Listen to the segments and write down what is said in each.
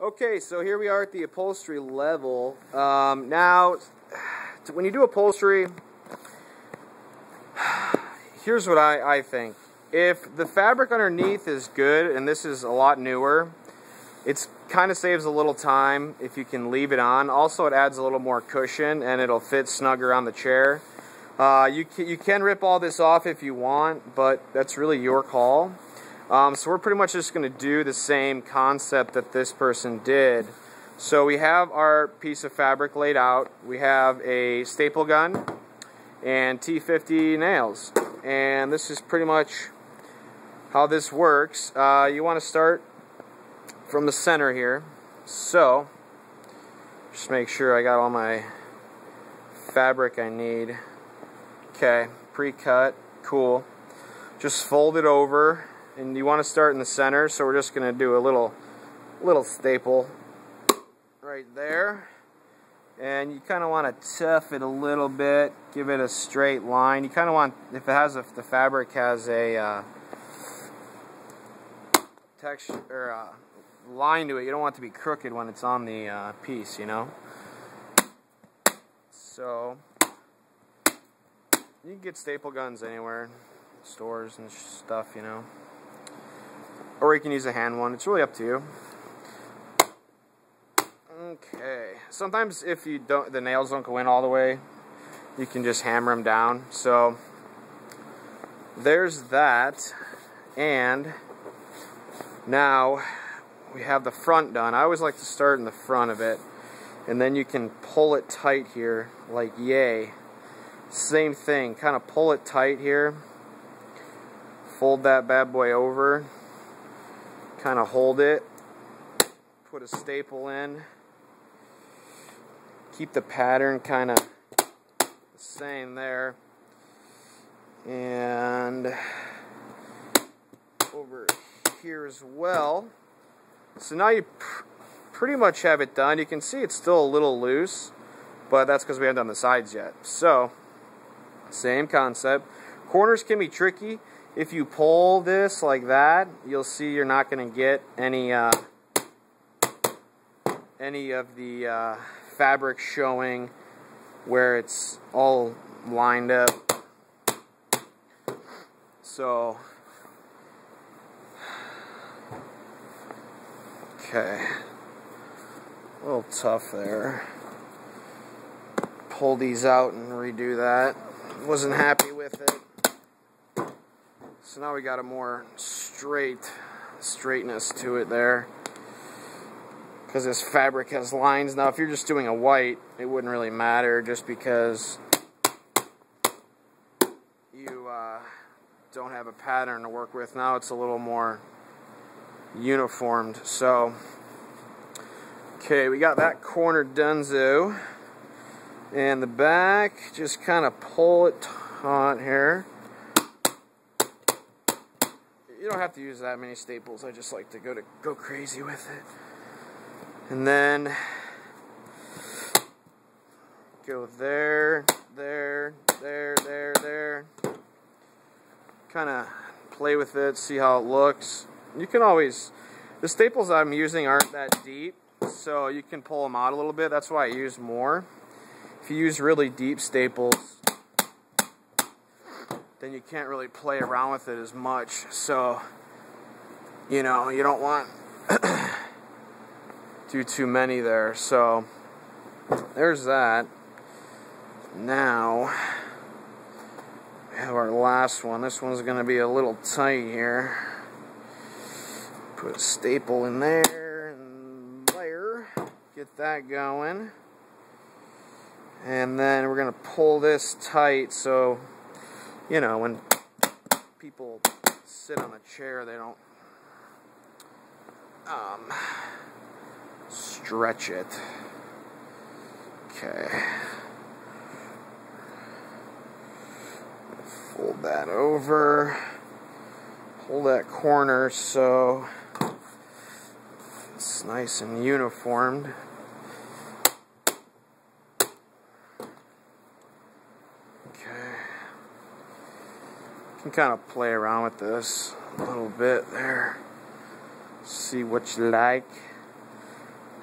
Okay, so here we are at the upholstery level. Now, when you do upholstery, here's what I think. If the fabric underneath is good, and this is a lot newer, it kind of saves a little time if you can leave it on. Also, it adds a little more cushion, and it'll fit snug around the chair. You can rip all this off if you want, but that's really your call. So we're pretty much just going to do the same concept that this person did. So we have our piece of fabric laid out. We have a staple gun and T50 nails. And this is pretty much how this works. You want to start from the center here. So just make sure I got all my fabric I need. Okay, pre-cut, cool. Just fold it over. And you want to start in the center, so we're just going to do a little staple right there. And you kind of want to tough it a little bit, give it a straight line. You kind of want, if the fabric has a texture or a line to it, you don't want it to be crooked when it's on the piece, you know. So you can get staple guns anywhere, stores and stuff, you know. Or you can use a hand one. It's really up to you. Okay. Sometimes if the nails don't go in all the way, you can just hammer them down. So there's that. And now we have the front done. I always like to start in the front of it, and then you can pull it tight here, like yay. Same thing. Kind of pull it tight here. Fold that bad boy over. Kind of hold it, put a staple in, keep the pattern kind of the same there, and over here as well. So now you pretty much have it done. You can see it's still a little loose, but that's because we haven't done the sides yet. So same concept. Corners can be tricky. If you pull this like that, you'll see you're not going to get any of the fabric showing where it's all lined up. So, okay, a little tough there. Pull these out and redo that. Wasn't happy with it. So now we got a more straightness to it there, because this fabric has lines. Now if you're just doing a white, it wouldn't really matter, just because you don't have a pattern to work with. Now it's a little more uniformed. So okay, we got that corner donezo, and the back, just kind of pull it taut here. You don't have to use that many staples. I just like to go crazy with it. And then go there, there, there, there, there. Kind of play with it, see how it looks. You can always, the staples I'm using aren't that deep, so you can pull them out a little bit. That's why I use more. If you use really deep staples, then you can't really play around with it as much. So, you know, you don't want do too many there. So there's that. Now we have our last one. This one's going to be a little tight here. Put a staple in there and there. Get that going. And then we're going to pull this tight, so you know, when people sit on a chair, they don't stretch it. Okay. Fold that over. Pull that corner so it's nice and uniformed. You can kind of play around with this a little bit there. See what you like.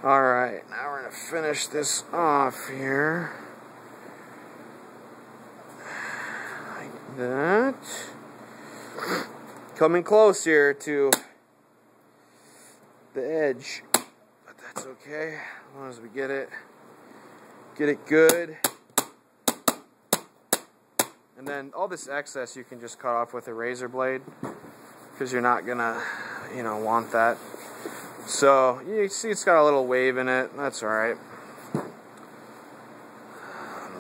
Alright, now we're going to finish this off here. Like that. Coming close here to the edge, but that's okay, as long as we get it good. And then all this excess you can just cut off with a razor blade, because you're not gonna, want that. So you see it's got a little wave in it. That's alright. I'm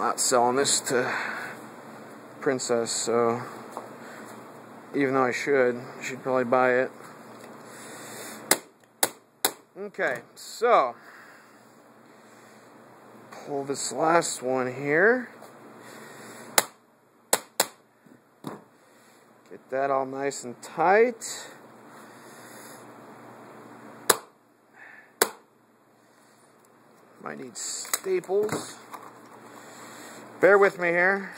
not selling this to Princess, so even though I should probably buy it. Okay, so pull this last one here. Get that all nice and tight. Might need staples. Bear with me here.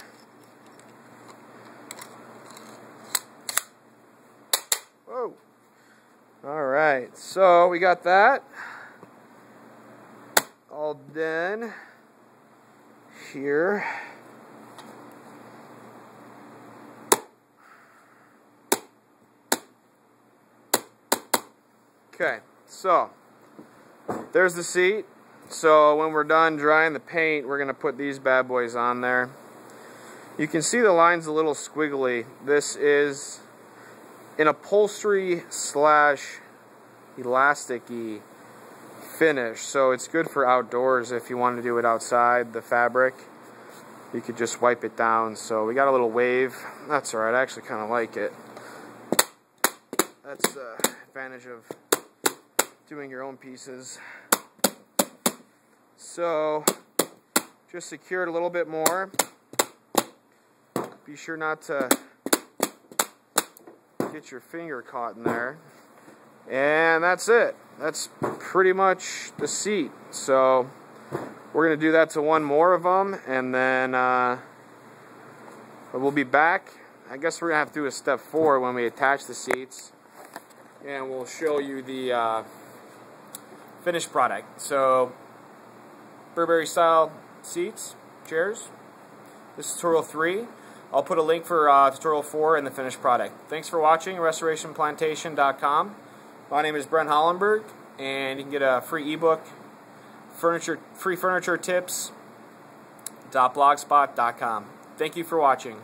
Whoa. Alright, so we got that all done here. Okay, so there's the seat. So when we're done drying the paint, we're going to put these bad boys on there. You can see the line's a little squiggly. This is an upholstery / elasticy finish, so it's good for outdoors. If you want to do it outside, the fabric, you could just wipe it down. So we got a little wave. That's alright, I actually kind of like it. That's the advantage of doing your own pieces. So just secure it a little bit more. Be sure not to get your finger caught in there. And that's it. That's pretty much the seat. So we're going to do that to one more of them, and then we'll be back. I guess we're going to have to do a step 4 when we attach the seats, and we'll show you the finished product. So Burberry style seats, chairs. This is tutorial 3. I'll put a link for tutorial 4 and the finished product. Thanks for watching. RestorationPlantation.com. My name is Brent Hollenberg, and you can get a free ebook, free furniture tips, .blogspot.com. Thank you for watching.